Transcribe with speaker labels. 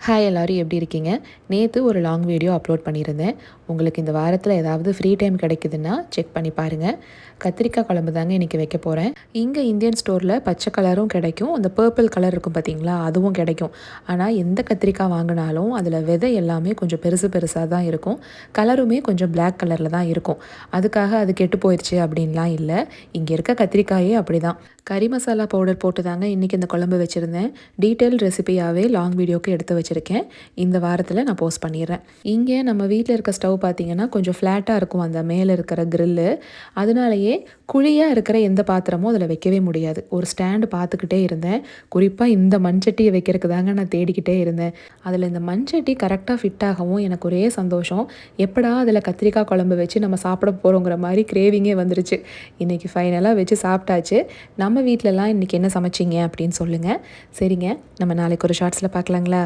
Speaker 1: Hi எல்லோரும் எப்படி இருக்கீங்க? நேற்று ஒரு லாங் வீடியோ அப்லோட் பண்ணியிருந்தேன். உங்களுக்கு இந்த வாரத்தில் ஏதாவது ஃப்ரீ டைம் கிடைக்குதுன்னா செக் பண்ணி பாருங்கள். கத்திரிக்காய் குழம்பு தாங்க இன்றைக்கி வைக்க போகிறேன். இங்கே இந்தியன் ஸ்டோரில் பச்சை கலரும் கிடைக்கும், அந்த பர்பிள் கலர் இருக்கும் பார்த்தீங்களா, அதுவும் கிடைக்கும். ஆனால் எந்த கத்திரிக்காய் வாங்கினாலும் அதில் விதை எல்லாமே கொஞ்சம் பெருசு பெருசாக தான் இருக்கும், கலருமே கொஞ்சம் பிளாக் கலரில் தான் இருக்கும். அதுக்காக அது கெட்டு போயிடுச்சு அப்படின்லாம் இல்லை. இங்கே இருக்க கத்திரிக்காயே அப்படி தான். கறி மசாலா பவுடர் போட்டு தாங்க இன்றைக்கி இந்த குழம்பு வச்சுருந்தேன். டீட்டெயில் ரெசிபியாகவே லாங் வீடியோக்கு எடுத்து வச்சுருக்கேன். இந்த வாரத்தில் நான் போஸ்ட் பண்ணிடுறேன். இங்கே நம்ம வீட்டில் இருக்க ஸ்டவ் பார்த்திங்கன்னா கொஞ்சம் ஃப்ளாட்டாக இருக்கும், அந்த மேலே இருக்கிற கிரில்லு. அதனாலேயே குழியாக இருக்கிற எந்த பாத்திரமும் அதில் வைக்கவே முடியாது. ஒரு ஸ்டாண்டு பார்த்துக்கிட்டே இருந்தேன். குறிப்பாக இந்த மண்சட்டியை வைக்கிறதுக்கு தாங்க நான் தேடிக்கிட்டே இருந்தேன். அதில் இந்த மண்சட்டி கரெக்டாக ஃபிட் ஆகவும் எனக்கு ஒரே சந்தோஷம். எப்படா அதில் கத்திரிக்காய் குழம்பு வச்சு நம்ம சாப்பிட போகிறோங்கிற மாதிரி கிரேவிங்கே வந்துருச்சு. இன்றைக்கி ஃபைனலாக வச்சு சாப்பிட்டாச்சு. நம்ம வீட்டிலலாம் இன்றைக்கி என்ன சமைச்சிங்க அப்படின்னு சொல்லுங்கள். சரிங்க, நம்ம நாளைக்கு ஒரு ஷார்ட்ஸில் பார்க்கலாங்களா?